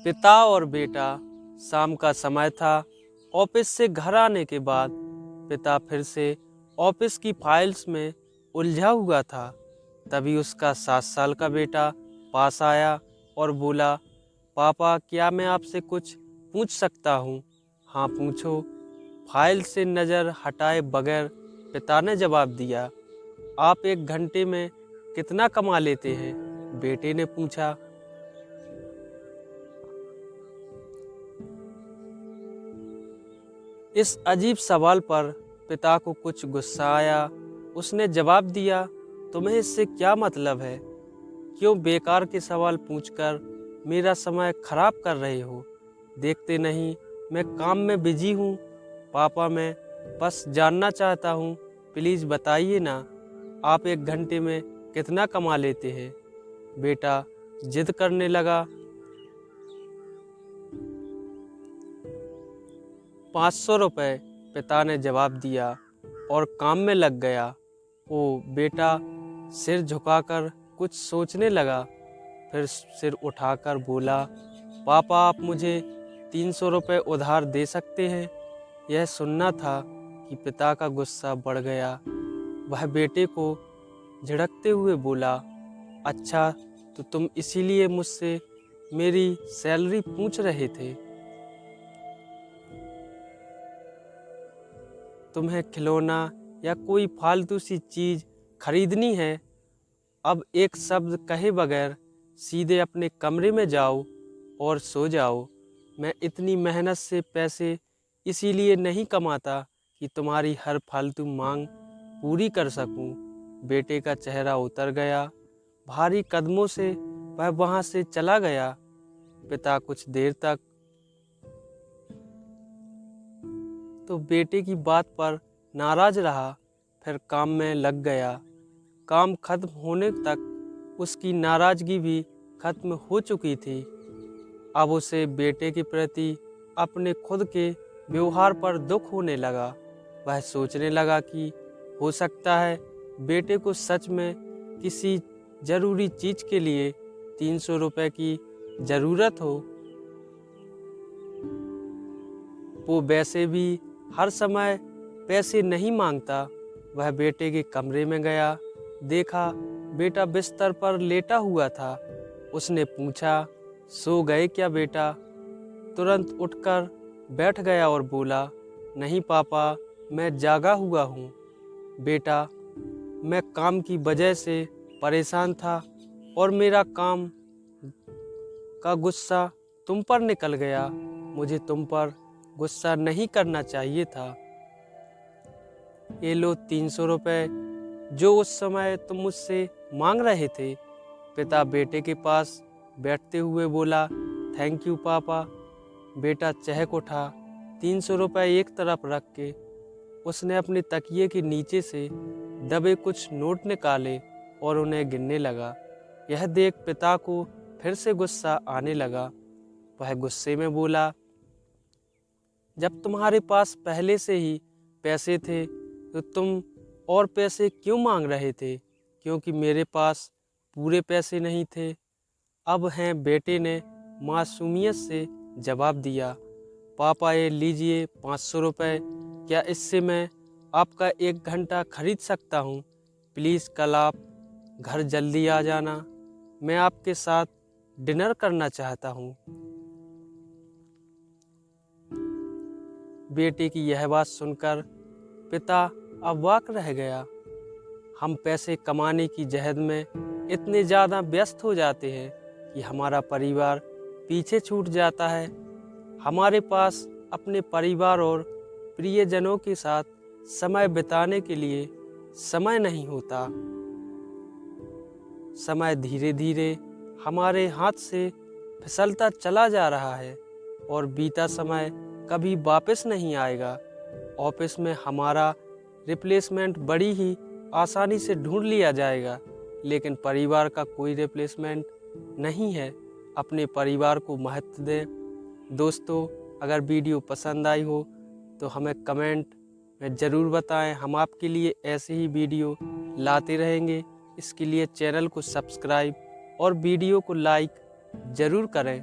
पिता और बेटा। शाम का समय था। ऑफिस से घर आने के बाद पिता फिर से ऑफिस की फाइल्स में उलझा हुआ था। तभी उसका 7 साल का बेटा पास आया और बोला, पापा क्या मैं आपसे कुछ पूछ सकता हूँ? हाँ पूछो। फाइल से नज़र हटाए बगैर पिता ने जवाब दिया। आप 1 घंटे में कितना कमा लेते हैं? बेटे ने पूछा। इस अजीब सवाल पर पिता को कुछ गुस्सा आया। उसने जवाब दिया, तुम्हें इससे क्या मतलब है? क्यों बेकार के सवाल पूछकर मेरा समय खराब कर रहे हो? देखते नहीं मैं काम में बिजी हूँ। पापा मैं बस जानना चाहता हूँ, प्लीज़ बताइए ना, आप 1 घंटे में कितना कमा लेते हैं? बेटा जिद करने लगा। 500 रुपये, पिता ने जवाब दिया और काम में लग गया। ओ बेटा सिर झुकाकर कुछ सोचने लगा, फिर सिर उठाकर बोला, पापा आप मुझे 300 रुपये उधार दे सकते हैं? यह सुनना था कि पिता का गुस्सा बढ़ गया। वह बेटे को झिड़कते हुए बोला, अच्छा तो तुम इसीलिए मुझसे मेरी सैलरी पूछ रहे थे? तुम्हें खिलौना या कोई फालतू सी चीज़ खरीदनी है? अब एक शब्द कहे बगैर सीधे अपने कमरे में जाओ और सो जाओ। मैं इतनी मेहनत से पैसे इसीलिए नहीं कमाता कि तुम्हारी हर फालतू मांग पूरी कर सकूं। बेटे का चेहरा उतर गया। भारी कदमों से वह वहां से चला गया। पिता कुछ देर तक तो बेटे की बात पर नाराज रहा, फिर काम में लग गया। काम खत्म होने तक उसकी नाराजगी भी खत्म हो चुकी थी। अब उसे बेटे के प्रति अपने खुद के व्यवहार पर दुख होने लगा। वह सोचने लगा कि हो सकता है बेटे को सच में किसी ज़रूरी चीज़ के लिए 300 रुपये की ज़रूरत हो। वो वैसे भी हर समय पैसे नहीं मांगता। वह बेटे के कमरे में गया, देखा बेटा बिस्तर पर लेटा हुआ था। उसने पूछा, सो गए क्या बेटा? तुरंत उठकर बैठ गया और बोला, नहीं पापा मैं जागा हुआ हूँ। बेटा मैं काम की वजह से परेशान था और मेरा काम का गुस्सा तुम पर निकल गया। मुझे तुम पर गुस्सा नहीं करना चाहिए था। ये लो 300 रुपये जो उस समय तुम मुझसे मांग रहे थे। पिता बेटे के पास बैठते हुए बोला, थैंक यू पापा। बेटा चहक उठा। 300 रुपये एक तरफ रख के उसने अपने तकिए के नीचे से दबे कुछ नोट निकाले और उन्हें गिनने लगा। यह देख पिता को फिर से गुस्सा आने लगा। वह गुस्से में बोला, जब तुम्हारे पास पहले से ही पैसे थे तो तुम और पैसे क्यों मांग रहे थे? क्योंकि मेरे पास पूरे पैसे नहीं थे। अब हैं, बेटे ने मासूमियत से जवाब दिया। पापा ये लीजिए 500 रुपये। क्या इससे मैं आपका 1 घंटा खरीद सकता हूँ? प्लीज़ कल आप घर जल्दी आ जाना। मैं आपके साथ डिनर करना चाहता हूँ। बेटे की यह बात सुनकर पिता अवाक रह गया। हम पैसे कमाने की जहद में इतने ज़्यादा व्यस्त हो जाते हैं कि हमारा परिवार पीछे छूट जाता है। हमारे पास अपने परिवार और प्रियजनों के साथ समय बिताने के लिए समय नहीं होता। समय धीरे धीरे हमारे हाथ से फिसलता चला जा रहा है और बीता समय कभी वापस नहीं आएगा। ऑफिस में हमारा रिप्लेसमेंट बड़ी ही आसानी से ढूंढ लिया जाएगा, लेकिन परिवार का कोई रिप्लेसमेंट नहीं है। अपने परिवार को महत्व दें। दोस्तों अगर वीडियो पसंद आई हो तो हमें कमेंट में ज़रूर बताएं। हम आपके लिए ऐसे ही वीडियो लाते रहेंगे। इसके लिए चैनल को सब्सक्राइब और वीडियो को लाइक ज़रूर करें।